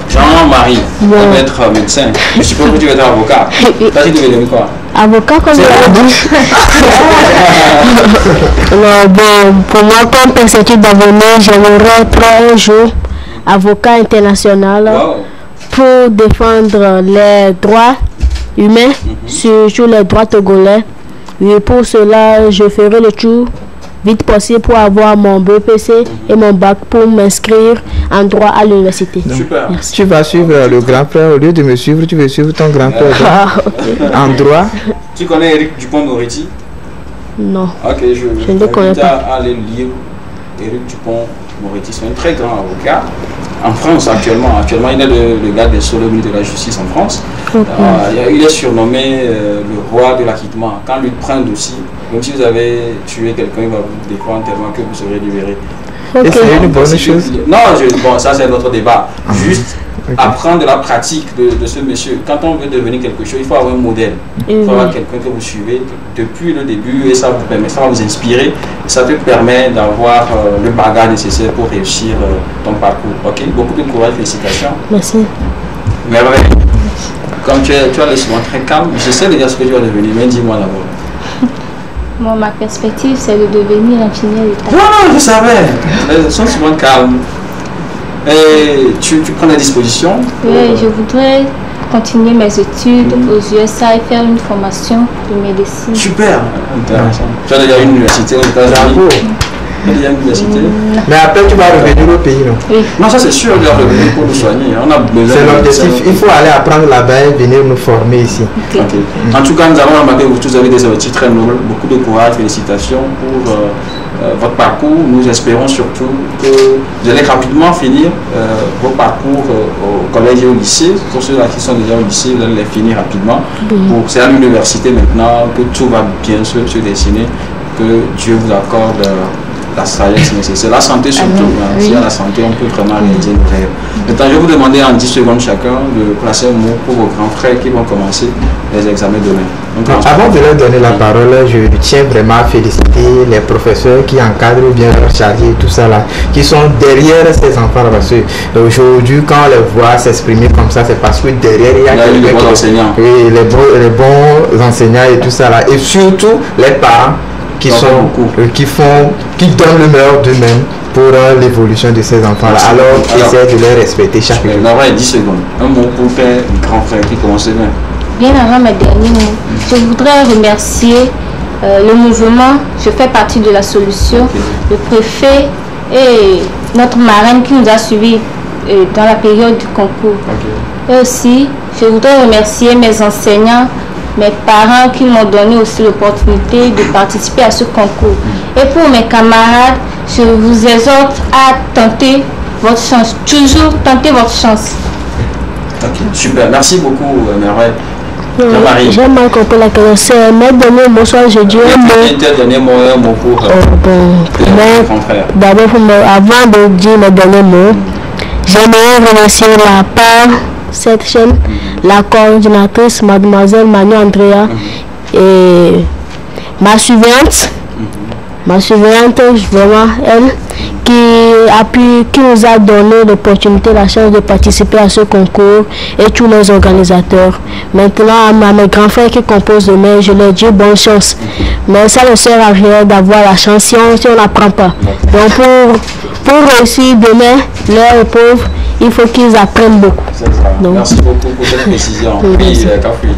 Jean-Marie, tu veux être médecin. Je suppose que tu veux être avocat. Toi, tu devais devenir quoi? Avocat comme bon, pour moi, comme perspective d'avenir, j'aimerais être un jour avocat international pour défendre les droits humains, surtout les droits togolais. Et pour cela, je ferai le tour vite possible pour avoir mon BPC et mon bac pour m'inscrire en droit à l'université. Super. Merci. Tu vas suivre le grand frère au lieu de me suivre, tu veux suivre ton grand frère en droit. Tu connais Éric Dupond-Moretti? Non. Ok, je ne le connais pas. À aller lire Éric Dupond-Moretti, c'est un très grand avocat en France actuellement. Actuellement, il est le gars des solos de la justice en France. Il est surnommé le roi de l'acquittement. Quand lui prend un dossier, même si vous avez tué quelqu'un, il va vous défendre tellement que vous serez libéré. Et c'est une bonne chose. Non, bon, ça c'est notre débat. Juste apprendre de la pratique de ce monsieur. Quand on veut devenir quelque chose, il faut avoir un modèle. Il faut avoir quelqu'un que vous suivez depuis le début et ça vous permet, ça va vous inspirer. Ça te permet d'avoir le bagage nécessaire pour réussir ton parcours. Ok, beaucoup de courage, félicitations. Merci. Merveille. Comme tu as le souvent très calme, je sais déjà ce que tu vas devenir, mais dis-moi d'abord. Moi, ma perspective, c'est de devenir ingénieur d'État. Non, je savais. Ils sont souvent calmes. Et tu prends la disposition? Oui, je voudrais continuer mes études aux USA et faire une formation de médecine. Super, intéressant. Tu as déjà une université aux États-Unis? Mais après tu vas revenir au pays, non? Oui. Non, ça c'est sûr, on doit revenir pour nous soigner. On a besoin. C'est l'objectif. Il faut aller apprendre là-bas et venir nous former ici. Okay. En tout cas, nous avons remarqué que vous tous avez des objectifs très nobles. Beaucoup de courage, félicitations pour votre parcours. Nous espérons surtout que vous allez rapidement finir vos parcours au collège et au lycée. Pour ceux-là qui sont déjà au lycée, vous allez les finir rapidement. C'est à l'université maintenant que tout va bien se dessiner, que Dieu vous accorde la sagesse nécessaire, la santé surtout. S'il y a la santé, on peut vraiment réaliser nos rêves. Maintenant, je vais vous demander en 10 secondes chacun de placer un mot pour vos grands frères qui vont commencer les examens demain. Donc, avant de leur donner la parole, je tiens vraiment à féliciter les professeurs qui encadrent bien leurs chargés et tout ça là, qui sont derrière ces enfants là, parce que aujourd'hui quand on les voit s'exprimer comme ça, c'est parce que derrière il y a les bons enseignants. Oui, les bons enseignants et tout ça là, et surtout les parents qui donnent le meilleur d'eux-mêmes pour l'évolution de ces enfants-là. Alors, essayez de les respecter chaque jour. On aura 10 secondes. Un mot pour faire un grand frère qui commence demain. Bien avant mes derniers mots, je voudrais remercier le mouvement. Je fais partie de la solution, le préfet et notre marraine qui nous a suivis dans la période du concours. Et aussi, je voudrais remercier mes enseignants, mes parents qui m'ont donné aussi l'opportunité de participer à ce concours. Et pour mes camarades, je vous exhorte à tenter votre chance. Toujours tenter votre chance. Ok, super. Merci beaucoup, Merveille. J'ai mal compris la question. Mes derniers mots, soit je dis un mot. Pour d'abord, avant de dire mes derniers mots, j'aimerais remercier la part cette chaîne, la coordinatrice mademoiselle Manu Andrea et ma suivante vraiment elle qui nous a donné l'opportunité, la chance de participer à ce concours et tous les organisateurs. Maintenant à mes grands frères qui composent demain, je leur dis bonne chance. Mais ça ne sert à rien d'avoir la chance si on n'apprend pas. Donc pour réussir demain, les pauvres, il faut qu'ils apprennent beaucoup. Donc, merci beaucoup pour cette précision. Oui, Kafoui.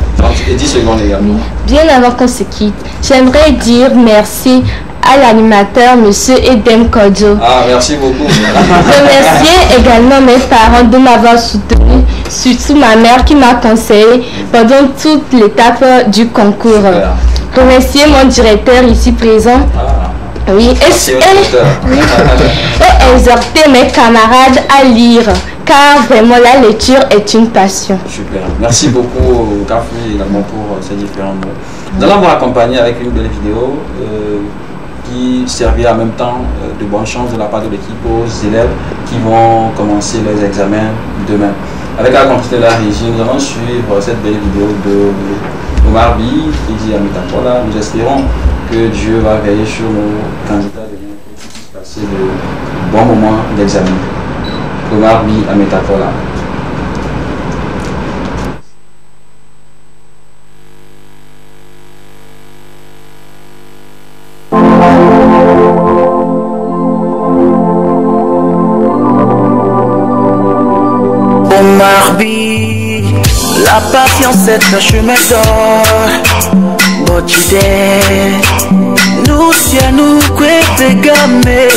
10 secondes également. Bien avant qu'on se quitte, j'aimerais dire merci à l'animateur, M. Edem Kodjo. Ah, merci beaucoup. Remercier également mes parents de m'avoir soutenu, surtout ma mère qui m'a conseillé pendant toute l'étape du concours. Super. Remercier mon directeur ici présent. Oui, et exhorter mes camarades à lire, car vraiment la lecture est une passion. Super. Merci beaucoup, Kafoui, également pour ces différents mots. Nous allons vous accompagner avec une belle vidéo qui servira en même temps de bonne chance de la part de l'équipe aux élèves qui vont commencer les examens demain. Avec la complicité de la régie, nous allons suivre cette belle vidéo de Omar Bi et Ametakola. Nous espérons que Dieu va veiller sur nos candidats demain pour qu'ils puissent passer de bons moments d'examen. Omar Bi Ametakola. La patience est un chemin d'or. Botide, nous si à nous couper gamé.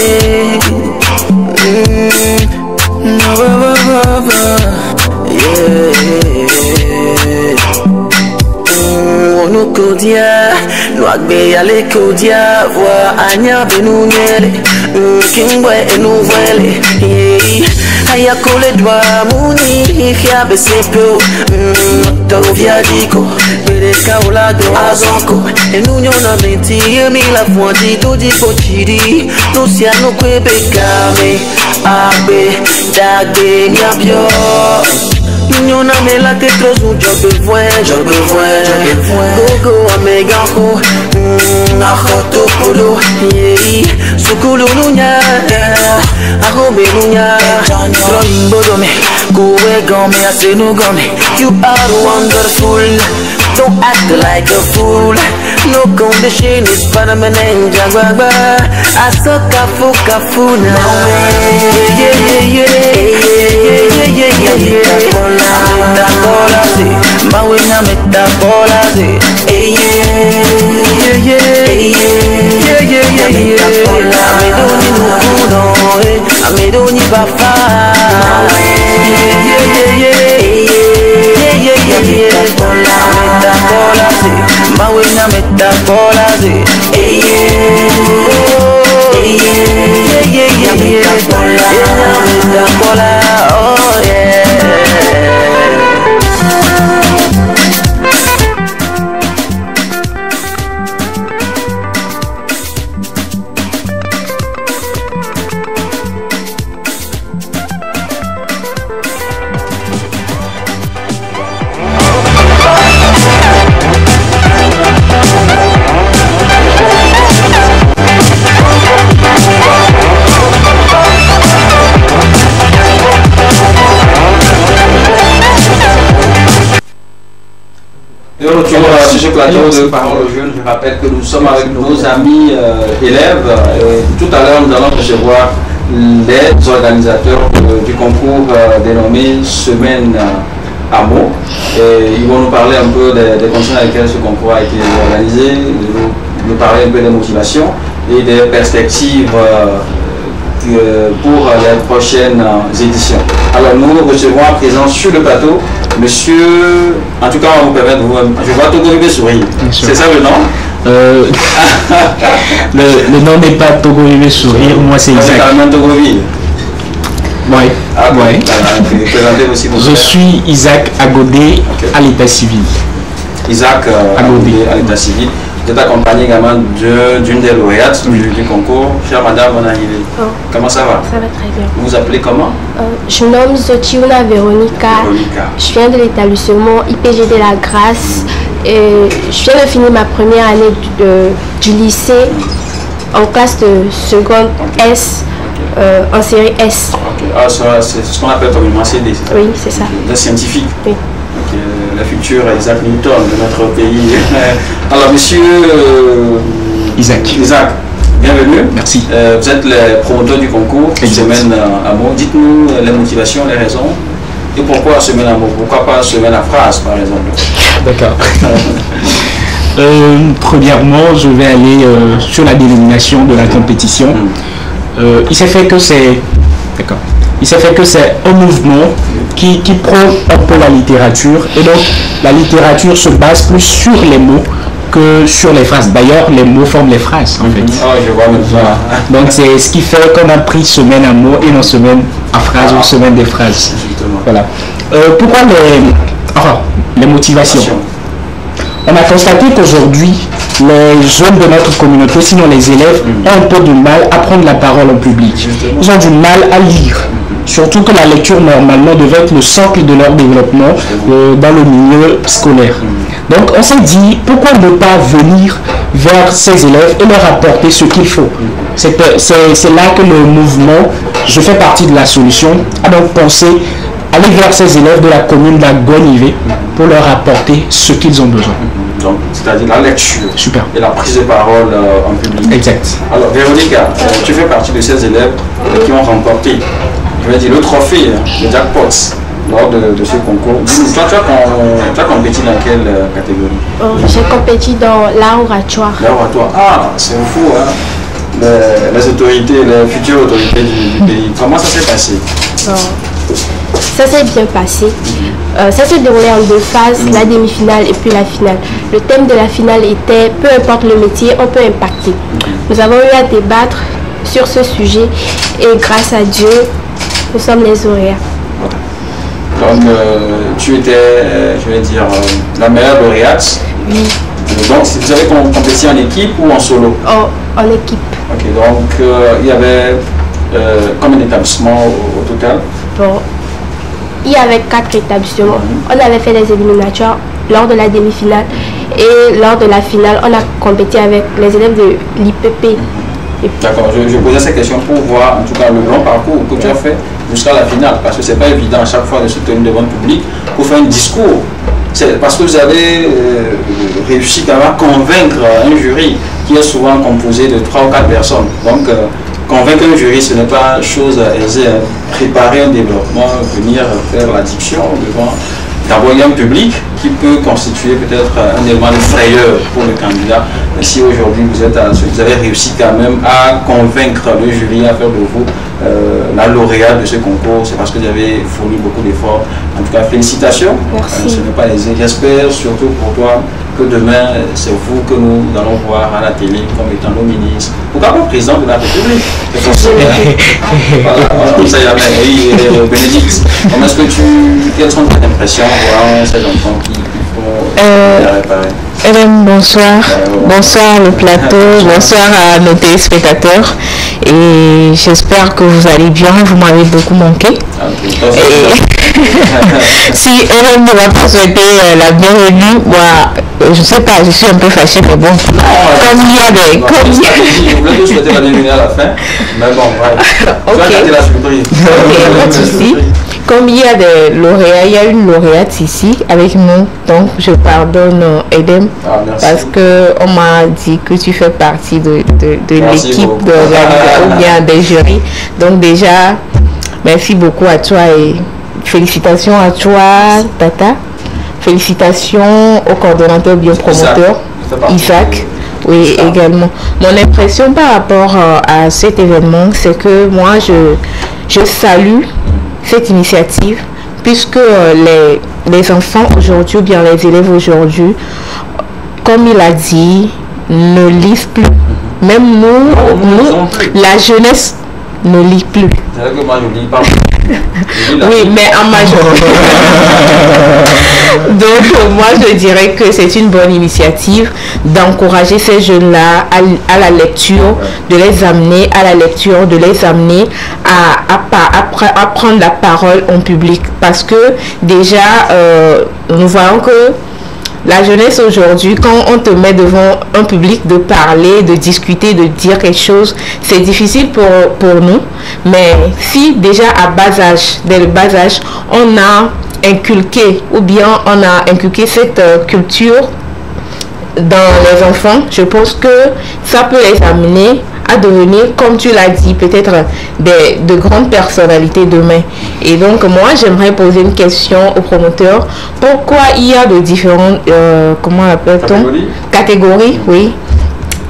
On nous codia, nous agbe yale codia, voir Anya benunele, Kingwe et nous voile. Aya kole doit mouni. hija besepio Tovia dico Pereka olado azonko Enunyo na menti Yemi la fuanti Toji pochiri Nusia no kwebekame Abe Dagbe Nyapyo Nunyo na me la te trozu Jobe vwen Gogo ameganko Achoto polo Yei Sukulu nunya Arobe nunya Troimbo dome Gowe gome Asenu gome You are wonderful Don't act like a fool No condition is permanent Jagwagba Asoka fuka funa Mawina metabola Amedoni bafa Mawina metabola oh yeah. Sur ce plateau de Parole aux Jeunes, je rappelle que nous sommes avec nos amis élèves. Tout à l'heure, nous allons recevoir les organisateurs du concours dénommé Semaine Amour. Ils vont nous parler un peu des conditions dans lesquelles ce concours a été organisé, nous parler un peu des motivations et des perspectives pour les prochaines éditions. Alors nous recevons à présent sur le plateau monsieur, en tout cas on va vous permettre de vous, je vois Togo Vive Sourire, c'est ça le nom? Le nom n'est pas Togo Vive Sourire, moi c'est Isaac. C'est carrément Togo Vive. Oui. Ah, ouais. Présentez aussi je suis Isaac Agodé à l'état civil. Isaac Agodé à l'état civil. Vous êtes accompagné également d'une des lauréates du concours. Chère madame, bonne arrivée. Oh. Comment ça va? Ça va très bien. Vous vous appelez comment? Je me nomme Zotiuna Véronica. Je viens de l'établissement IPG de la Grâce. Et je viens de finir ma première année du lycée en classe de seconde S, en série S. Okay. Ah, c'est ce qu'on appelle communément CD, c'est ça? Oui, c'est ça. Le scientifique. Oui. Okay. La future Isaac Newton de notre pays. Alors, monsieur Isaac, bienvenue. Merci. Vous êtes le promoteur du concours Semaine Amour. Dites-nous les motivations, les raisons et pourquoi Semaine Amour. Pourquoi pas Semaine à phrase, par exemple? D'accord. Premièrement, je vais aller sur la dénomination de la compétition. Il s'est fait que c'est... D'accord. Il s'est fait que c'est un mouvement qui prend un peu la littérature, et donc la littérature se base plus sur les mots que sur les phrases. D'ailleurs, les mots forment les phrases en fait. Oh, je vois maintenant. Donc c'est ce qui fait qu'on a pris semaine à mots et non semaine à phrase ou semaine des phrases. Justement. Voilà. Pourquoi les motivations? On a constaté qu'aujourd'hui, les jeunes de notre communauté, sinon les élèves, ont un peu de mal à prendre la parole en public. Ils ont du mal à lire. Surtout que la lecture, normalement, devait être le socle de leur développement dans le milieu scolaire. Donc, on s'est dit, pourquoi ne pas venir vers ces élèves et leur apporter ce qu'il faut? C'est là que le mouvement, je fais partie de la solution, a donc pensé aller vers ces élèves de la commune d'Agonivé pour leur apporter ce qu'ils ont besoin. Donc, c'est-à-dire la lecture. Super. Et la prise de parole en public. Exact. Alors, Véronica, tu fais partie de ces élèves qui ont remporté, je vais dire, le trophée, le jackpot, lors de ce concours. Toi, tu as compéti dans quelle catégorie? J'ai compéti dans l'art oratoire. L'art oratoire. Ah, c'est fou, hein? Les autorités, les futures autorités du pays. Comment ça s'est passé? Ça s'est bien passé. Ça s'est déroulé en deux phases, la demi-finale et puis la finale. Le thème de la finale était « Peu importe le métier, on peut impacter ». Nous avons eu à débattre sur ce sujet et grâce à Dieu, nous sommes les lauréats. Donc, Donc, tu étais, je vais dire, la meilleure lauréate. Oui. Donc, vous avez compétit en équipe ou en solo? En équipe. Ok, donc il y avait combien d'établissements au total? Bon, il y avait 4 établissements. On avait fait les éliminatoires lors de la demi-finale et lors de la finale, on a compétit avec les élèves de l'IPP. D'accord, je posais cette question pour voir en tout cas le long parcours que tu as fait jusqu'à la finale, parce que c'est pas évident à chaque fois de se tenir devant le public pour faire un discours. C'est parce que vous avez réussi quand même à convaincre un jury qui est souvent composé de 3 ou 4 personnes. Donc convaincre un jury, ce n'est pas chose aisée. Préparer un développement, venir faire la diction devant d'abord il y a un public qui peut constituer peut-être un élément de frayeur pour le candidat. Mais si aujourd'hui vous avez réussi quand même à convaincre le jury à faire de vous la lauréate de ce concours, c'est parce que vous avez fourni beaucoup d'efforts. En tout cas, félicitations. Merci. Ce n'est pas aisé. J'espère surtout pour toi que demain, c'est vous que nous allons voir à la télé comme étant nos ministres. Pourquoi pas président de la République? Voilà, on ne sait jamais. Oui, Bénédicte, quelles sont tes impressions voyant ces enfants qui font réparer? Bonsoir. Bonsoir le plateau, bonsoir à nos téléspectateurs. Et j'espère que vous allez bien, vous m'avez beaucoup manqué. Si Hélène ne m'a pas souhaité la bienvenue, moi, je sais pas, je suis un peu fâchée, mais bon, comme il y a des... Je voulais te souhaiter la bienvenue à la fin, mais bon, ouais. Tu vas garder la surprise. Ok, pas de souci. Comme il y a des lauréats, il y a une lauréate ici avec nous, donc je pardonne Edem parce qu'on m'a dit que tu fais partie de l'équipe ou bien des jurys. Donc déjà, merci beaucoup à toi et félicitations à toi, Tata. Félicitations au coordonnateur biopromoteur, Isaac. Oui, également. Mon impression par rapport à cet événement, c'est que moi, je salue cette initiative, puisque les enfants aujourd'hui, ou bien les élèves aujourd'hui, comme il a dit, ne lisent plus. Même nous, la jeunesse ne lit plus. C'est vrai que moi je lis pas. Oui, mais en majorité. Donc moi je dirais que c'est une bonne initiative d'encourager ces jeunes-là à la lecture, de les amener à la lecture, de les amener à prendre la parole en public. Parce que déjà, nous voyons que la jeunesse aujourd'hui, quand on te met devant un public de parler, de discuter, de dire quelque chose, c'est difficile pour nous. Mais si déjà à bas âge, dès le bas âge, on a inculqué ou bien on a inculqué cette culture dans les enfants, je pense que ça peut les amener à devenir, comme tu l'as dit, peut-être de grandes personnalités demain. Et donc, moi, j'aimerais poser une question au promoteur. Pourquoi il y a de différentes, comment appelle-t-on? Catégories, oui.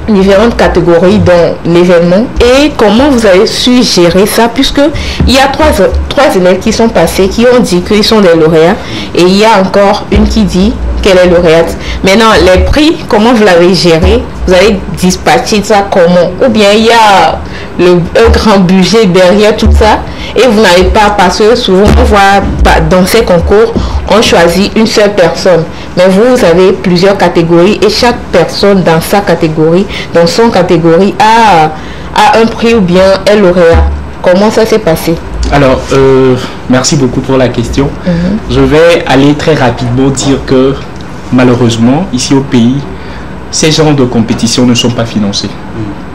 Différentes catégories dans l'événement. Et comment vous avez su gérer ça, puisque il y a trois élèves qui sont passés, qui ont dit qu'ils sont des lauréats. Et il y a encore une qui dit qu'elle est lauréate. Maintenant, les prix, comment vous l'avez géré? Vous avez dispatché ça comment? Ou bien il y a un grand budget derrière tout ça et vous n'avez pas, parce que souvent on voit dans ces concours, on choisit une seule personne. Mais vous avez plusieurs catégories et chaque personne dans sa catégorie, dans son catégorie, a un prix ou bien est lauréat. Comment ça s'est passé? Alors, merci beaucoup pour la question. Je vais aller très rapidement dire que malheureusement, ici au pays, ces genres de compétitions ne sont pas financés.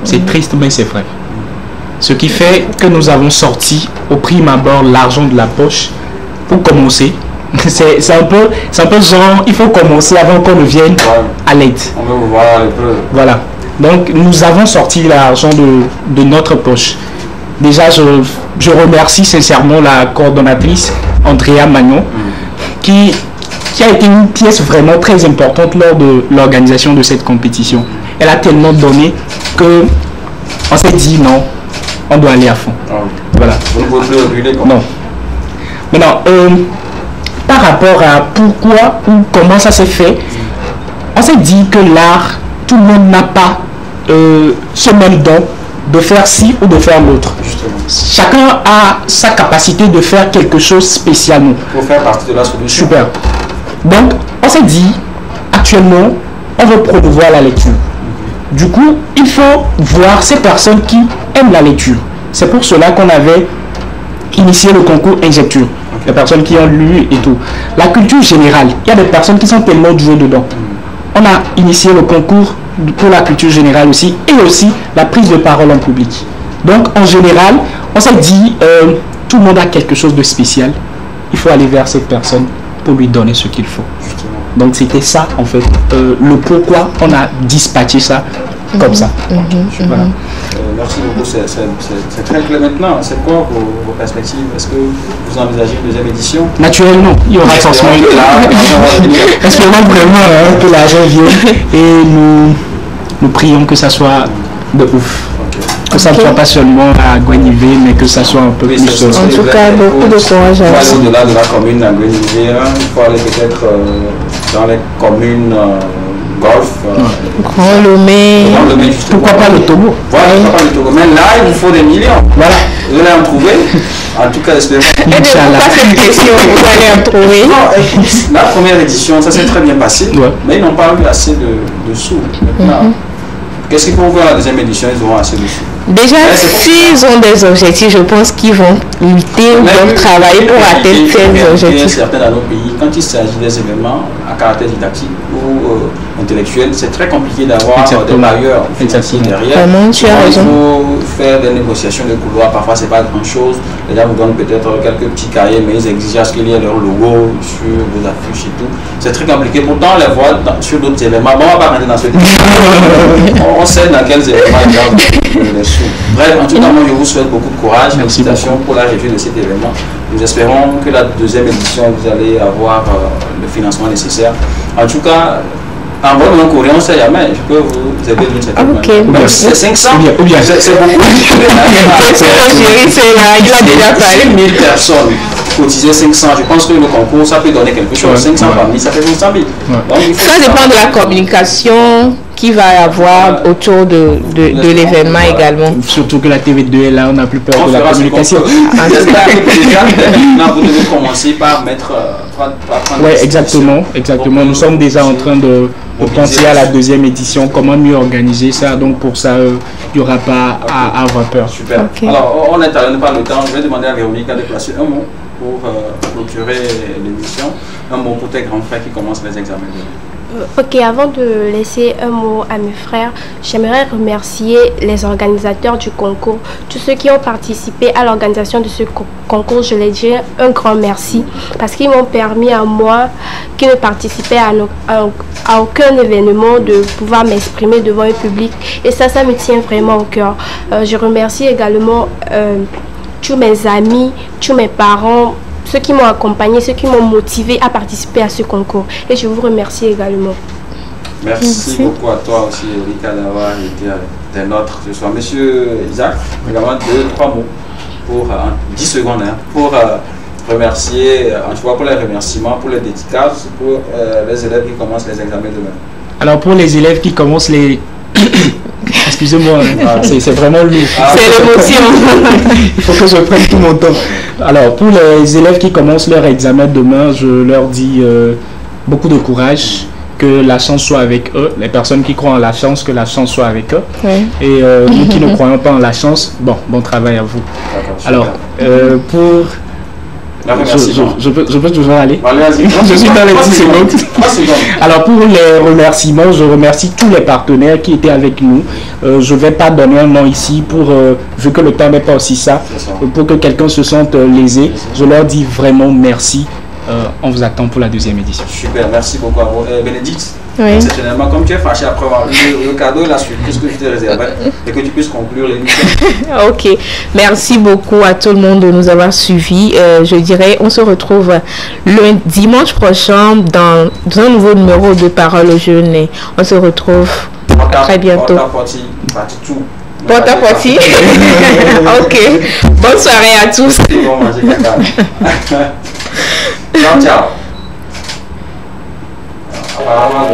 C'est triste, mais c'est vrai. Ce qui fait que nous avons sorti au prime abord l'argent de la poche pour commencer. C'est un peu genre, il faut commencer avant qu'on ne vienne à l'aide. Voilà. Donc, nous avons sorti l'argent de notre poche. Déjà, je remercie sincèrement la coordonnatrice Andrea Magnon qui a été une pièce vraiment très importante lors de l'organisation de cette compétition. Elle a tellement donné que on s'est dit non, on doit aller à fond. Voilà. Non. Maintenant, par rapport à pourquoi ou comment ça s'est fait, on s'est dit que l'art, tout le monde n'a pas ce même don de faire ci ou de faire l'autre. chacun a sa capacité de faire quelque chose spécialement. Pour faire partie de la solution. Super. Donc, on s'est dit, actuellement, on veut promouvoir la lecture. Du coup, il faut voir ces personnes qui aiment la lecture. C'est pour cela qu'on avait initié le concours Injecture. Les personnes qui ont lu et tout. La culture générale, il y a des personnes qui sont tellement douées dedans. On a initié le concours pour la culture générale aussi, et aussi la prise de parole en public. Donc, en général, on s'est dit, tout le monde a quelque chose de spécial. Il faut aller vers cette personne pour lui donner ce qu'il faut. Donc c'était ça en fait, le pourquoi on a dispatché ça comme ça. Voilà. Merci beaucoup, c'est très clair maintenant. C'est quoi vos perspectives? Est-ce que vous envisagez une deuxième édition? Naturellement, il y aura forcément espérons vraiment que l'argent vienne et nous prions que ça soit de ouf. Que ça ne soit pas seulement à Guenivé, mais que ça soit un peu plus... En tout cas, beaucoup de courage à vous. Il faut aller au-delà de la commune à Guenivé, il faut aller peut-être dans les communes Golfe, Grand Lomé. Pourquoi pas le Togo? Voilà, pourquoi pas le Togo. Mais là, il vous faut des millions. Voilà, vous allez en trouver. En tout cas, espérons. Inch'Allah. Cette question, vous allez en trouver. Non, la première édition, ça s'est très bien passé, mais ils n'ont pas eu assez de sous. Maintenant, qu'est-ce qu'ils vont voir la deuxième édition? Ils auront assez de sous. Déjà, s'ils ont des objectifs, je pense qu'ils vont lutter, vont travailler pour atteindre ces objectifs. Certains dans nos pays, quand il s'agit des événements à caractère didactique ou intellectuel, c'est très compliqué d'avoir des bailleurs financiers derrière. Tu as raison. Il faut faire des négociations de couloir, parfois c'est pas grand chose. Les gens vous donnent peut-être quelques petits cahiers, mais ils exigent à ce qu'il y ait leur logo sur vos affiches et tout. C'est très compliqué. Pourtant, on les voit sur d'autres événements. Bon, on va pas rentrer dans ce débat. On sait dans quels événements il y a les sous. Bref, en tout cas, moi je vous souhaite beaucoup de courage. Félicitations pour la réussite de cet événement. Nous espérons que la deuxième édition, vous allez avoir le financement nécessaire. En tout cas, en votre nom courrier, on ne sait jamais, je peux vous aider d'une certaine manière. C'est 500, ou bien c'est beaucoup. Il a déjà parlé. 1000 personnes cotiser 500, je pense que le concours, ça peut donner quelque chose. 500 par 1000, ça fait 500 000. Donc, ça dépend de la communication qu'il va y avoir autour de l'événement également. Surtout que la TV2 est là, on n'a plus peur de la communication. Maintenant, vous devez commencer par mettre... Oui, exactement. Nous sommes déjà en train de penser à la deuxième édition, comment mieux organiser ça. Donc pour ça, il n'y aura pas à avoir peur. Super. Alors, on est allé par le temps. Je vais demander à Véronique de placer un mot pour clôturer l'émission. Un mot pour tes grands frères qui commencent les examens. Ok, avant de laisser un mot à mes frères, j'aimerais remercier les organisateurs du concours, tous ceux qui ont participé à l'organisation de ce concours. Je les dis un grand merci parce qu'ils m'ont permis à moi, qui ne participais à aucun événement, de pouvoir m'exprimer devant un public. Et ça me tient vraiment au cœur. Je remercie également tous mes amis, tous mes parents, ceux qui m'ont accompagné, ceux qui m'ont motivé à participer à ce concours. Et je vous remercie également. Merci beaucoup à toi aussi, Erika, d'avoir été des nôtres ce soir. Monsieur Isaac, également 2-3 mots pour 10 secondes pour remercier, en tout cas pour les remerciements, pour les dédicaces, pour les élèves qui commencent les examens demain. Alors pour les élèves qui commencent les... Excusez-moi, c'est vraiment lourd. C'est l'émotion. Il faut que je prenne tout mon temps. Alors, pour les élèves qui commencent leur examen demain, je leur dis beaucoup de courage, que la chance soit avec eux. Les personnes qui croient en la chance, que la chance soit avec eux. Oui. Et nous qui ne croyons pas en la chance, bon travail à vous. Alors, pour... Je peux toujours aller. Je suis dans les 10 secondes. Alors pour les remerciements, je remercie tous les partenaires qui étaient avec nous. Je ne vais pas donner un nom ici pour, vu que le temps n'est pas aussi ça, pour que quelqu'un se sente lésé. Je leur dis vraiment merci. On vous attend pour la deuxième édition. Super, merci beaucoup à vous. Bénédicte, oui. Exceptionnellement, comme tu es fâché après avoir le cadeau et la surprise que je t'ai réservé, et que tu puisses conclure l'émission. Ok, merci beaucoup à tout le monde de nous avoir suivis. Je dirais, on se retrouve le dimanche prochain dans un nouveau numéro de Parole aux jeunes. Et on se retrouve très bientôt. Porte à Poitiers. Ok, bonne soirée à tous. Ciao, ciao. Apparemment,